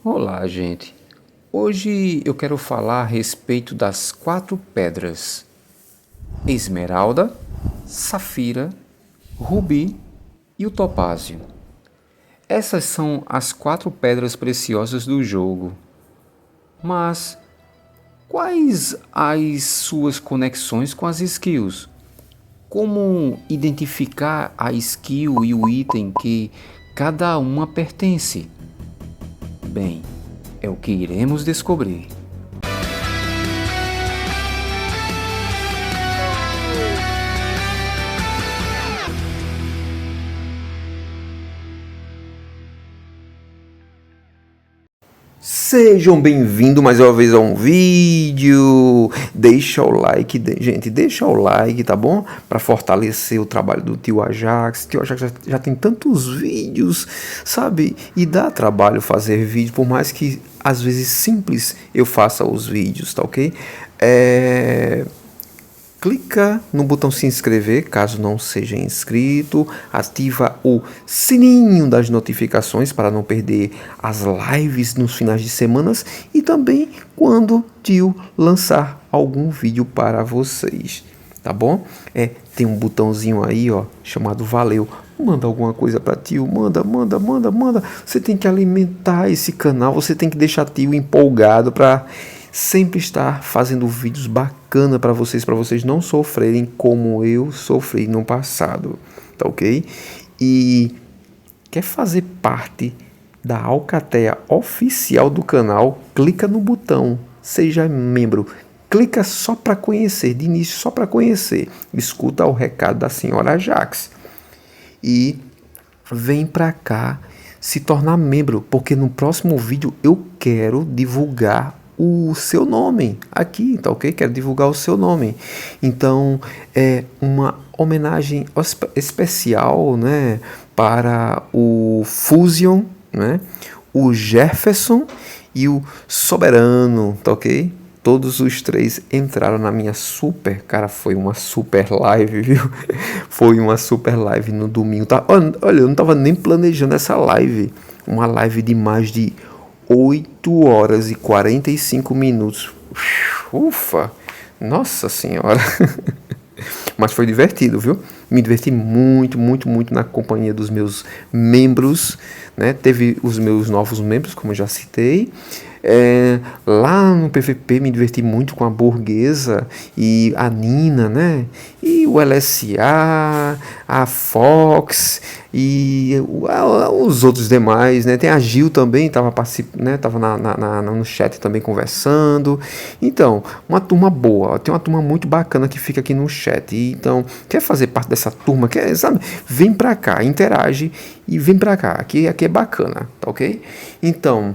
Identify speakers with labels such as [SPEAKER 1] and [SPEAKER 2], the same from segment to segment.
[SPEAKER 1] Olá, gente. Hoje eu quero falar a respeito das 4 pedras: esmeralda, safira, rubi e o topázio. Essas são as 4 pedras preciosas do jogo. Mas quais as suas conexões com as skills? Como identificar a skill e o item que cada uma pertence? Bem, é o que iremos descobrir. Sejam bem-vindos mais uma vez a um vídeo. Deixa o like, gente, deixa o like, tá bom? Para fortalecer o trabalho do tio Ajax. O tio Ajax já tem tantos vídeos, sabe? E dá trabalho fazer vídeo, por mais que às vezes simples eu faça os vídeos, tá ok? Clica no botão se inscrever, caso não seja inscrito, ativa o sininho das notificações para não perder as lives nos finais de semanas e também quando tio lançar algum vídeo para vocês, tá bom? Tem um botãozinho aí, ó, chamado valeu. Manda alguma coisa para tio, manda. Você tem que alimentar esse canal, você tem que deixar tio empolgado para sempre estar fazendo vídeos bacanas para vocês não sofrerem como eu sofri no passado, tá ok? E quer fazer parte da alcateia oficial do canal? Clica no botão, seja membro. Clica só para conhecer, de início só para conhecer. Escuta o recado da senhora Ajax. E vem para cá se tornar membro, porque no próximo vídeo eu quero divulgar o seu nome aqui, tá ok? Quero divulgar o seu nome. Então é uma homenagem especial, né, para o Fusion, né, o Jefferson e o Soberano, tá ok? Todos os 3 entraram na minha super, cara, foi uma super live, viu? Foi uma super live no domingo. Olha, eu não tava nem planejando essa live. Uma live de mais de 8 horas e 45 minutos. Ufa! Nossa Senhora! Mas foi divertido, viu? Me diverti muito na companhia dos meus membros, né? Teve os meus novos membros, como eu já citei. Lá no PVP me diverti muito com a Burguesa e a Nina, né? E o LSA, a Fox e os outros demais, né? Tem a Gil também, estava participando, né? Tava no chat também conversando. Então, uma turma boa, tem uma turma muito bacana que fica aqui no chat. Então, quer fazer parte dessa turma? Sabe? Vem pra cá, interage e vem pra cá. Aqui é bacana, tá ok? Então,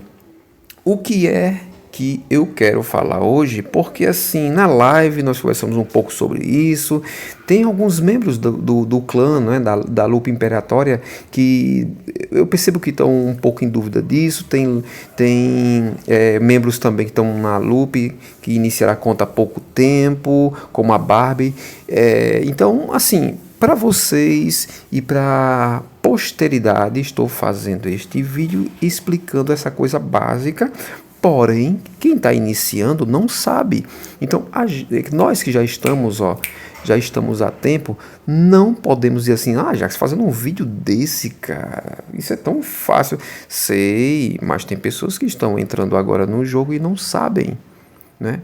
[SPEAKER 1] o que é que eu quero falar hoje? Porque assim, na live nós conversamos um pouco sobre isso. Tem alguns membros do clã, né, da Loop Imperatória, que eu percebo que estão um pouco em dúvida disso. Tem membros também que estão na Loop, que iniciaram a conta há pouco tempo, como a Barbie. Então, assim, para vocês e para posteridade, estou fazendo este vídeo explicando essa coisa básica, porém, quem está iniciando não sabe. Então, nós que já estamos a tempo, não podemos dizer assim, já fazendo um vídeo desse, cara, isso é tão fácil. Sei, mas tem pessoas que estão entrando agora no jogo e não sabem, né?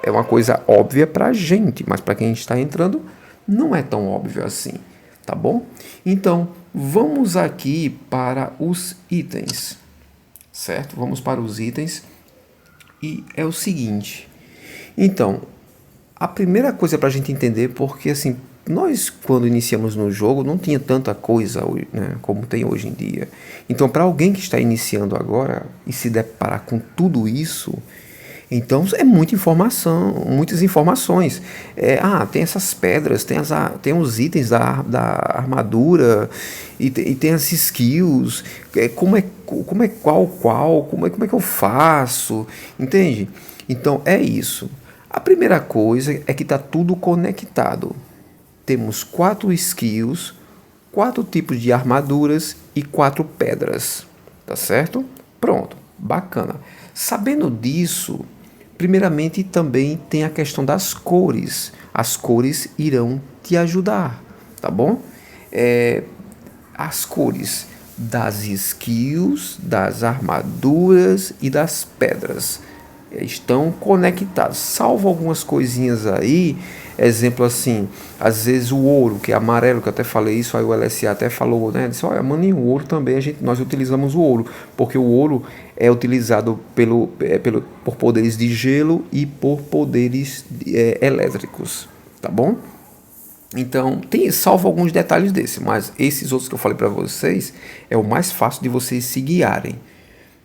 [SPEAKER 1] É uma coisa óbvia pra gente, mas para quem está entrando, não é tão óbvio assim, tá bom? Então, vamos aqui para os itens, certo? Vamos para os itens e é o seguinte. Então, a primeira coisa para a gente entender, porque assim, nós quando iniciamos no jogo não tinha tanta coisa, né, como tem hoje em dia. Então, para alguém que está iniciando agora e se deparar com tudo isso, então é muita informação, muitas informações. Tem essas pedras, tem os itens da armadura e tem as skills. Como é que eu faço? Entende? Então é isso. A primeira coisa é que está tudo conectado. Temos 4 skills, 4 tipos de armaduras e 4 pedras. Tá certo? Pronto. Bacana. Sabendo disso, primeiramente também tem a questão das cores. As cores irão te ajudar, tá bom? As cores das skills, das armaduras e das pedras estão conectados, salvo algumas coisinhas aí, exemplo assim, às vezes o ouro, que é amarelo, que eu até falei isso, aí o LSA até falou, né, disse, olha, mano, em ouro também nós utilizamos o ouro, porque o ouro é utilizado por poderes de gelo e por poderes elétricos, tá bom? Então, salvo alguns detalhes desse, mas esses outros que eu falei para vocês é o mais fácil de vocês se guiarem.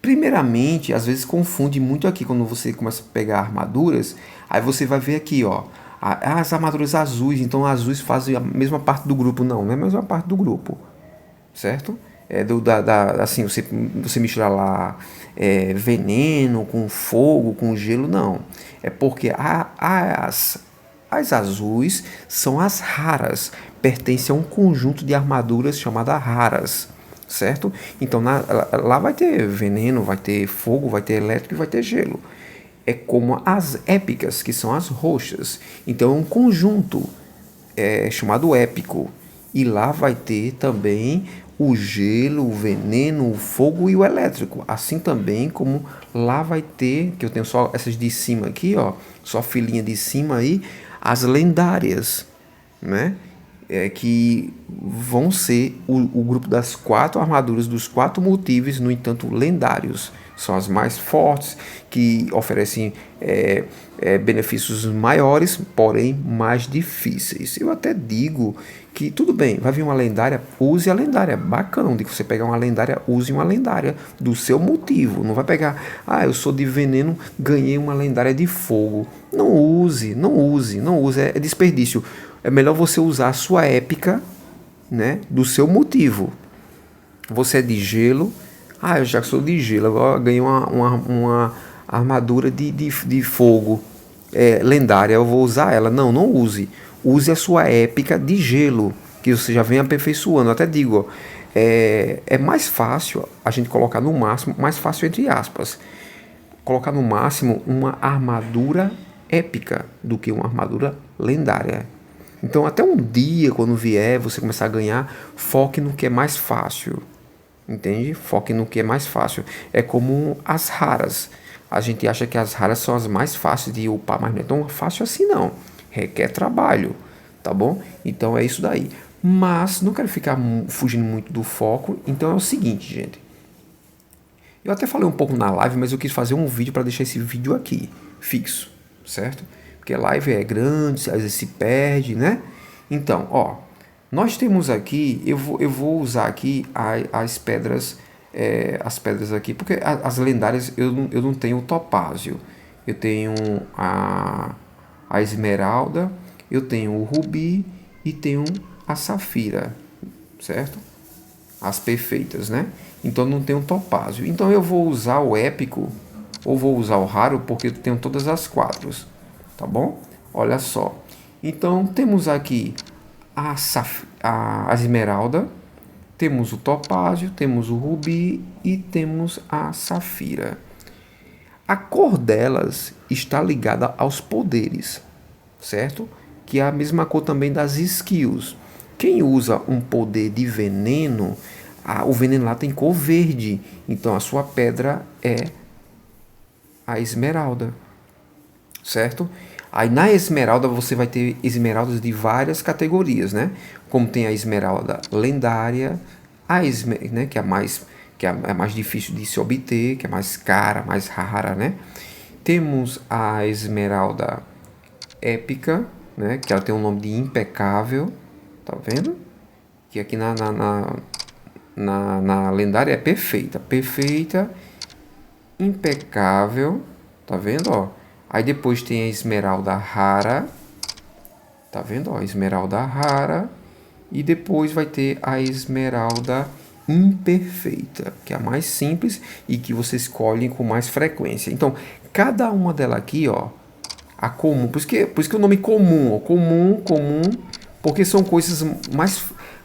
[SPEAKER 1] Primeiramente, às vezes confunde muito aqui quando você começa a pegar armaduras, aí você vai ver aqui, ó, as armaduras azuis, então azuis fazem a mesma parte do grupo. Não, não é a mesma parte do grupo, certo? Assim, você misturar lá veneno com fogo, com gelo, não. É porque as azuis são as raras, pertencem a um conjunto de armaduras chamadas raras, certo? Então lá vai ter veneno, vai ter fogo, vai ter elétrico e vai ter gelo. É como as épicas, que são as roxas. Então é um conjunto chamado épico. E lá vai ter também o gelo, o veneno, o fogo e o elétrico. Assim também como lá vai ter, que eu tenho só essas de cima aqui, ó, só a filinha de cima aí, as lendárias, né? Que vão ser o grupo das 4 armaduras dos 4 motivos, no entanto, lendários. São as mais fortes, que oferecem benefícios maiores, porém mais difíceis. Eu até digo que tudo bem, vai vir uma lendária, use a lendária. Bacana, de que você pegar uma lendária, use uma lendária do seu motivo. Não vai pegar, eu sou de veneno, ganhei uma lendária de fogo. Não use, não use, não use, é desperdício. É melhor você usar a sua épica, né, do seu motivo. Você é de gelo. Eu já sou de gelo. Agora ganhei uma armadura de fogo lendária. Eu vou usar ela. Não, não use. Use a sua épica de gelo, que você já vem aperfeiçoando. Eu até digo, é mais fácil a gente colocar no máximo, mais fácil entre aspas, colocar no máximo uma armadura épica do que uma armadura lendária. Então, até um dia, quando vier, você começar a ganhar, foque no que é mais fácil. Entende? Foque no que é mais fácil. É como as raras. A gente acha que as raras são as mais fáceis de upar, mas não é tão fácil assim não. Requer trabalho, tá bom? Então é isso daí. Mas não quero ficar fugindo muito do foco. Então é o seguinte, gente. Eu até falei um pouco na live, mas eu quis fazer um vídeo para deixar esse vídeo aqui, fixo, certo? Porque a live é grande, às vezes se perde, né? Então, ó, nós temos aqui, eu vou usar aqui as pedras aqui, porque as lendárias eu não tenho o topázio, eu tenho a esmeralda, eu tenho o rubi e tenho a safira, certo? As perfeitas, né? Então não tenho topázio. Então eu vou usar o épico ou vou usar o raro porque eu tenho todas as 4, tá bom? Olha só. Então temos aqui a esmeralda, temos o topázio, temos o rubi e temos a safira. A cor delas está ligada aos poderes, certo? Que é a mesma cor também das skills. Quem usa um poder de veneno, o veneno lá tem cor verde, então a sua pedra é a esmeralda, certo? Aí na esmeralda você vai ter esmeraldas de várias categorias, né? Como tem a esmeralda lendária, né? Que é mais difícil de se obter, que é mais cara, mais rara, né? Temos a esmeralda épica, né? Que ela tem um nome de impecável, tá vendo? Que aqui na lendária é perfeita, impecável, tá vendo, ó? Aí depois tem a esmeralda rara, tá vendo, ó? Esmeralda rara. E depois vai ter a esmeralda imperfeita, que é a mais simples e que você escolhe com mais frequência. Então, cada uma delas aqui, ó, a comum, por isso que o nome comum, ó, comum, porque são coisas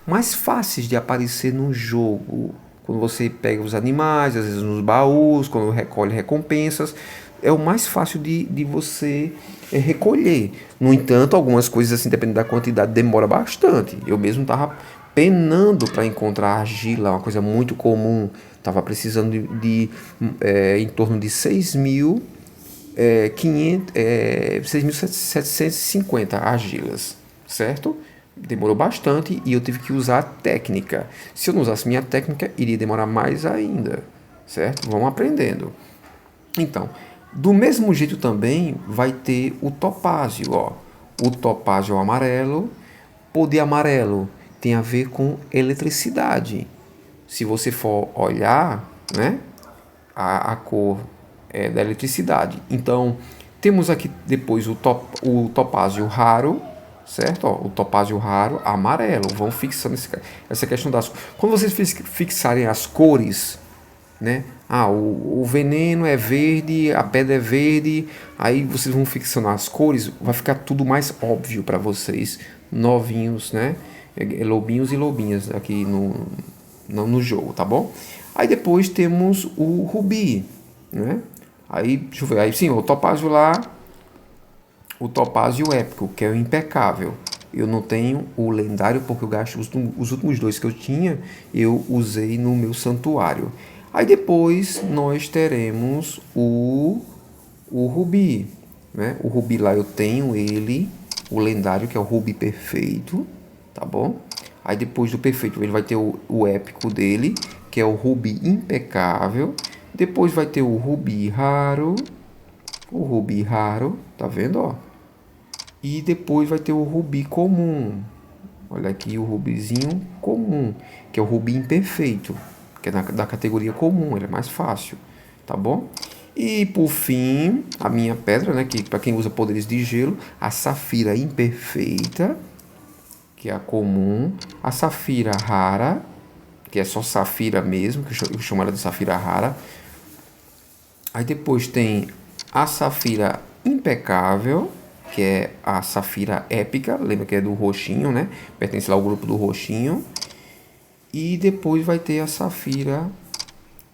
[SPEAKER 1] mais fáceis de aparecer no jogo quando você pega os animais, às vezes nos baús, quando recolhe recompensas, é o mais fácil de você recolher. No entanto, algumas coisas assim, dependendo da quantidade, demora bastante. Eu mesmo estava penando para encontrar argila, uma coisa muito comum. Estava precisando em torno de 6.750 argilas, certo? Demorou bastante e eu tive que usar a técnica. Se eu não usasse minha técnica, iria demorar mais ainda, certo? Vamos aprendendo. Então, do mesmo jeito também vai ter o topázio, ó. O topázio amarelo, poder amarelo tem a ver com eletricidade. Se você for olhar, né, a cor da eletricidade. Então, temos aqui depois o topázio raro, certo? Ó, o topázio raro amarelo. Vão fixando essa questão das cores. Quando vocês fixarem as cores, né? O veneno é verde, a pedra é verde, aí vocês vão fixando as cores, vai ficar tudo mais óbvio para vocês, novinhos, né? Lobinhos e lobinhas aqui no jogo, tá bom? Aí depois temos o rubi, né? Aí, deixa eu ver, aí sim, o topázio lá, o topázio épico, que é o impecável. Eu não tenho o lendário porque eu gasto os últimos dois que eu tinha, eu usei no meu santuário. Aí depois nós teremos o rubi, né? O rubi lá eu tenho ele, o lendário que é o rubi perfeito, tá bom? Aí depois do perfeito ele vai ter o épico dele, que é o rubi impecável. Depois vai ter o rubi raro, tá vendo, ó? E depois vai ter o rubi comum. Olha aqui o rubizinho comum, que é o rubi imperfeito, que é da categoria comum, ele é mais fácil, tá bom? E por fim, a minha pedra, né, que para quem usa poderes de gelo, a safira imperfeita, que é a comum, a safira rara, que é só safira mesmo, que eu chamo ela de safira rara. Aí depois tem a safira impecável, que é a safira épica, lembra que é do roxinho, né? Pertence lá ao grupo do roxinho. E depois vai ter a safira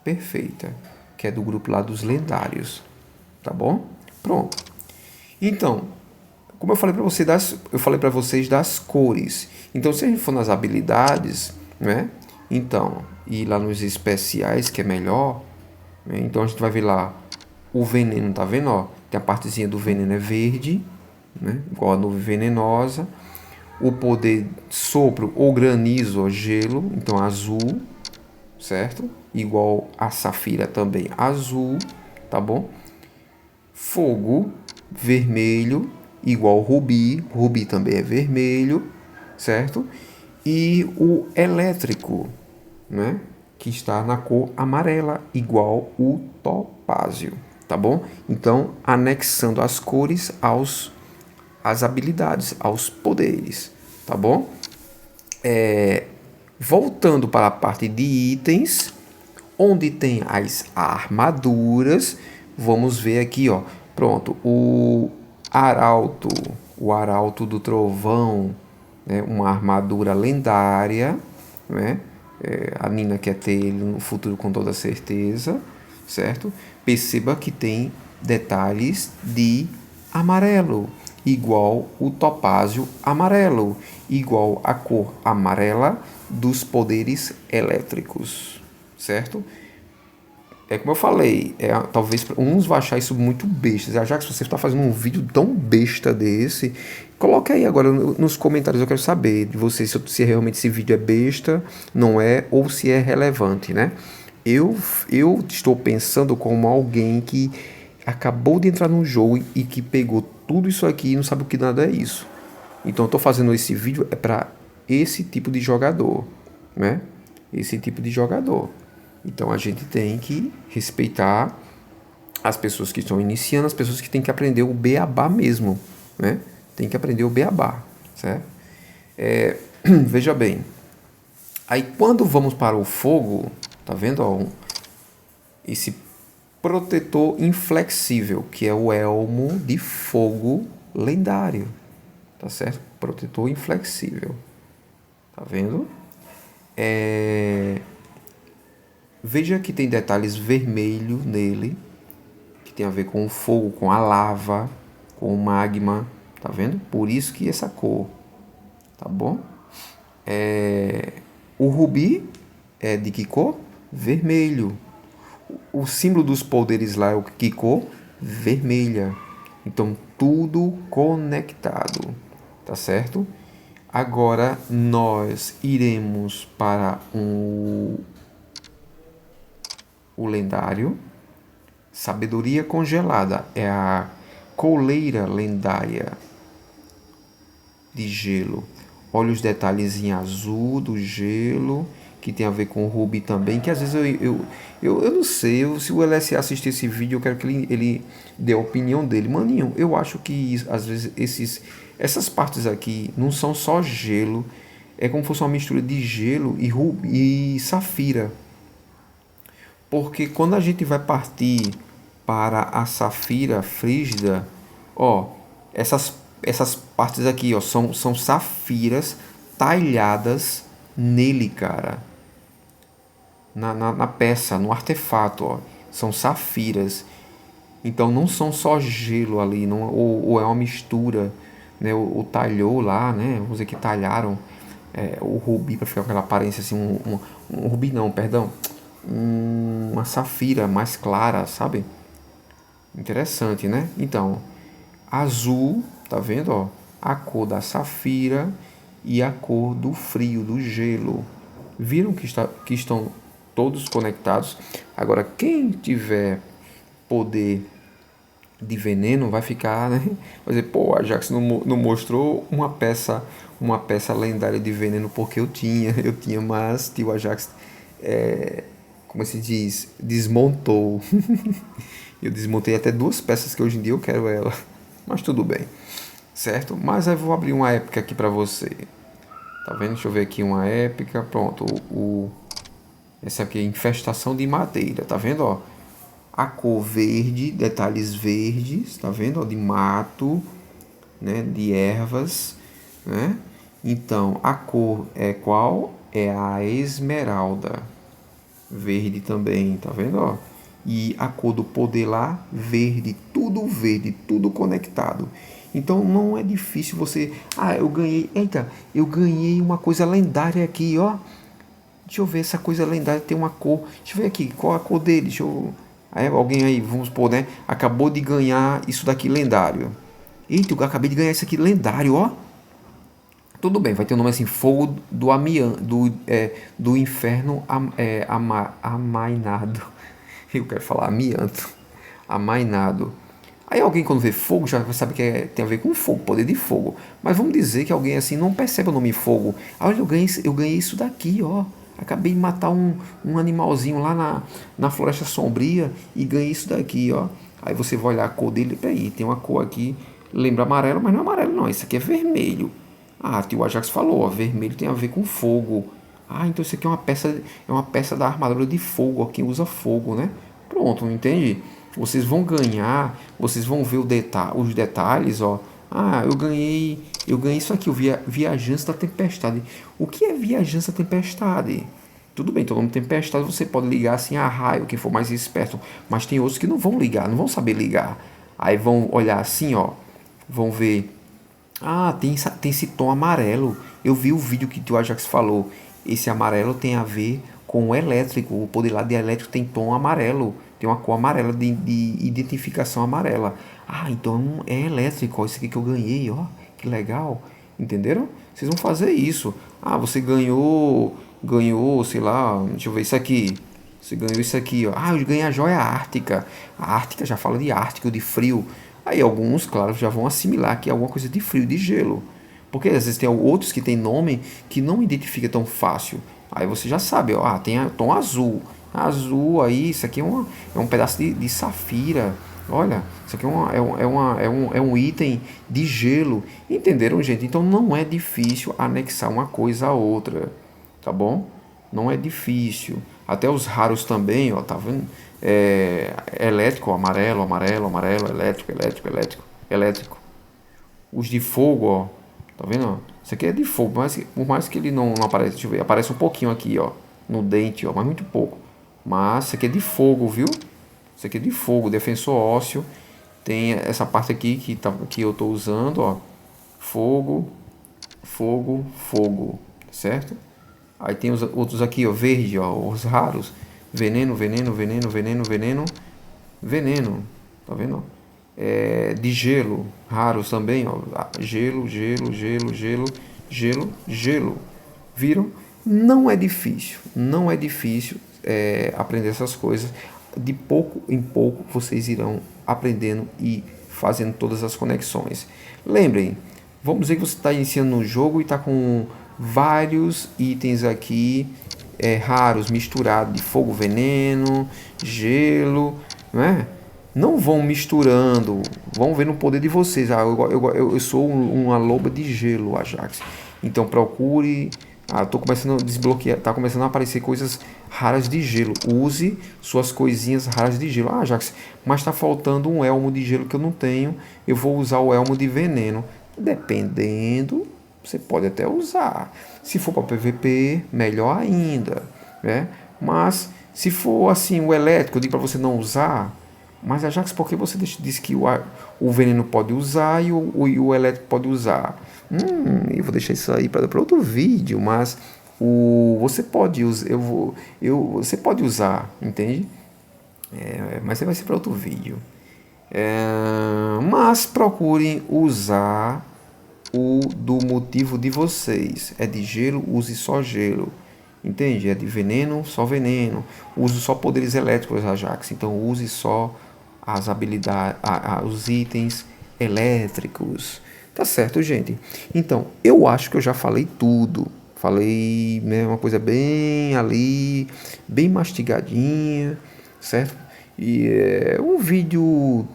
[SPEAKER 1] perfeita, que é do grupo lá dos lendários, tá bom? Pronto. Então, como eu falei para vocês das cores. Então, se a gente for nas habilidades, né? Então, e lá nos especiais, que é melhor, né? Então a gente vai ver lá o veneno, tá vendo, ó? Tem a partezinha do veneno é verde, né? Igual a nuvem venenosa. O poder sopro ou granizo ou gelo, então azul, certo? Igual a safira também azul, tá bom? Fogo, vermelho, igual rubi, rubi também é vermelho, certo? E o elétrico, né? Que está na cor amarela, igual o topázio, tá bom? Então, anexando as cores às habilidades, aos poderes, tá bom? Voltando para a parte de itens, onde tem as armaduras, vamos ver aqui, ó. Pronto, o arauto do trovão, né? Uma armadura lendária, né? A Nina quer ter ele no futuro com toda certeza, certo? Perceba que tem detalhes de amarelo, igual o topázio amarelo, igual a cor amarela dos poderes elétricos, certo? É como eu falei, talvez uns vão achar isso muito besta. Já que você está fazendo um vídeo tão besta desse, coloque aí agora nos comentários, eu quero saber de você se realmente esse vídeo é besta, não é, ou se é relevante, né? Eu estou pensando como alguém que acabou de entrar no jogo e que pegou tudo isso aqui e não sabe o que nada é isso. Então eu estou fazendo esse vídeo para esse tipo de jogador, né? Esse tipo de jogador. Então a gente tem que respeitar as pessoas que estão iniciando, as pessoas que têm que aprender o beabá mesmo, né? Tem que aprender o beabá, certo? Veja bem, aí quando vamos para o fogo, tá vendo? Ó, esse protetor inflexível, que é o elmo de fogo lendário, tá certo? Protetor inflexível, tá vendo? Veja que tem detalhes vermelho nele, que tem a ver com o fogo, com a lava, com o magma, tá vendo? Por isso que essa cor, tá bom? O rubi é de que cor? Vermelho. O símbolo dos poderes lá é o que cor? Vermelha. Então, tudo conectado, tá certo? Agora, nós iremos para o lendário. Sabedoria congelada é a coleira lendária de gelo. Olha os detalhes em azul do gelo, que tem a ver com o rubi também, que às vezes eu não sei, se o LSA assistir esse vídeo, eu quero que ele dê a opinião dele. Maninho, eu acho que às vezes essas partes aqui não são só gelo, é como se fosse uma mistura de gelo e rubi e safira. Porque quando a gente vai partir para a safira frígida, ó, essas partes aqui, ó, são safiras talhadas nele, cara. Na peça, no artefato, ó. São safiras. Então não são só gelo ali, não, ou é uma mistura, né? O talhou lá, né? Vamos dizer que talharam o rubi para ficar com aquela aparência assim, um rubi não, perdão, uma safira mais clara, sabe? Interessante, né? Então, azul, tá vendo, ó? A cor da safira e a cor do frio, do gelo. Viram que estão todos conectados? Agora, quem tiver poder de veneno vai ficar, né? Vai dizer, pô, a Ajax não mostrou uma peça lendária de veneno porque eu tinha, mas tio Ajax, como se diz, desmontou. Eu desmontei até duas peças que hoje em dia eu quero ela, mas tudo bem, certo? Mas eu vou abrir uma épica aqui pra você, tá vendo? Deixa eu ver aqui uma épica, pronto, essa aqui é infestação de madeira, tá vendo, ó? A cor verde, detalhes verdes, tá vendo? Ó, de mato, né? De ervas, né? Então, a cor é qual? É a esmeralda. Verde também, tá vendo? Ó? E a cor do poder lá, verde, tudo conectado. Então não é difícil você. Ah, eu ganhei. Eita, eu ganhei uma coisa lendária aqui, ó. Deixa eu ver, essa coisa lendária tem uma cor. Deixa eu ver aqui, qual a cor dele? Deixa eu. Aí, alguém aí, vamos supor, né? Acabou de ganhar isso daqui lendário. Eita, eu acabei de ganhar isso aqui lendário, ó. Tudo bem, vai ter um nome assim, fogo do do inferno amainado. Eu quero falar amianto. Amainado. Aí alguém quando vê fogo já sabe que tem a ver com fogo, poder de fogo. Mas vamos dizer que alguém assim não percebe o nome fogo. Olha, eu ganhei isso daqui, ó. Acabei de matar um animalzinho lá na Floresta Sombria e ganhei isso daqui, ó. Aí você vai olhar a cor dele, peraí, tem uma cor aqui, lembra amarelo, mas não é amarelo não, isso aqui é vermelho. Ah, tio Ajax falou, ó, vermelho tem a ver com fogo. Ah, então isso aqui é uma peça da armadura de fogo, ó, quem usa fogo, né? Pronto, entende? Vocês vão ganhar, vocês vão ver os detalhes, ó. Ah, eu ganhei isso aqui, o Viajante da Tempestade. O que é Viajante da Tempestade? Tudo bem, todo mundo tempestade, você pode ligar assim a raio, quem for mais esperto, mas tem outros que não vão ligar, não vão saber ligar. Aí vão olhar assim, ó, vão ver, ah, tem esse tom amarelo. Eu vi o vídeo que o Ajax falou. Esse amarelo tem a ver com o elétrico. O poder lá de elétrico tem tom amarelo. Tem uma cor amarela de identificação amarela. Ah, então é elétrico. Ó, esse aqui que eu ganhei, ó. Que legal. Entenderam? Vocês vão fazer isso. Ah, você ganhou, sei lá, deixa eu ver isso aqui. Você ganhou isso aqui, ó. Ah, eu ganhei a joia ártica. A ártica já fala de ártico, de frio. Aí alguns, claro, já vão assimilar que é alguma coisa de frio, de gelo. Porque às vezes tem outros que tem nome que não identifica tão fácil. Aí você já sabe, ó, tem tom azul. Azul aí, isso aqui é um pedaço de safira. Olha, isso aqui é um item de gelo. Entenderam, gente? Então não é difícil anexar uma coisa a outra. Tá bom? Não é difícil. Até os raros também, ó, tá vendo? Elétrico, amarelo, elétrico. Os de fogo, ó, tá vendo? Ó? Isso aqui é de fogo, mas por mais que ele não apareça, deixa eu ver, aparece um pouquinho aqui, ó, no dente, ó, mas muito pouco. Mas isso aqui é de fogo, viu? Isso aqui é de fogo, defensor ósseo. Tem essa parte aqui que eu estou usando, ó. Fogo, fogo, fogo, certo? Aí tem os outros aqui, ó, verde, ó, os raros. Veneno, veneno, veneno, veneno, veneno, veneno. Tá vendo? De gelo, raros também, ó. Gelo, gelo, gelo, gelo, gelo, gelo. Viram? Não é difícil, não é difícil aprender essas coisas. De pouco em pouco vocês irão aprendendo e fazendo todas as conexões. Lembrem, vamos dizer que você está iniciando no jogo e está com vários itens aqui raros misturados de fogo, veneno, gelo, não é? Não vão misturando, vão ver no poder de vocês. Eu sou uma loba de gelo, Ajax. Então procure. Tô começando a desbloquear, tá começando a aparecer coisas raras de gelo. Use suas coisinhas raras de gelo. Ajax, mas está faltando um elmo de gelo que eu não tenho. Eu vou usar o elmo de veneno. Dependendo, você pode até usar. Se for para PVP, melhor ainda, né? Mas se for assim o elétrico, eu digo para você não usar. Mas Ajax, por que você disse que o veneno pode usar e o elétrico pode usar? Eu vou deixar isso aí para outro vídeo, mas você pode usar, você pode usar, entende? Mas vai ser para outro vídeo. Mas procurem usar o do motivo de vocês. É de gelo, use só gelo. Entende? É de veneno, só veneno. Use só poderes elétricos, Ajax. Então use só as habilidades, os itens elétricos. Tá certo, gente? Então, eu acho que eu já falei tudo. Falei, né, uma coisa bem ali, bem mastigadinha, certo? E é um vídeo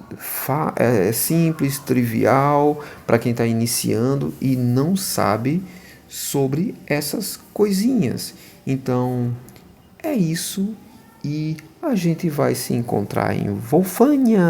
[SPEAKER 1] simples, trivial, para quem está iniciando e não sabe sobre essas coisinhas. Então, é isso e a gente vai se encontrar em Wolfânia.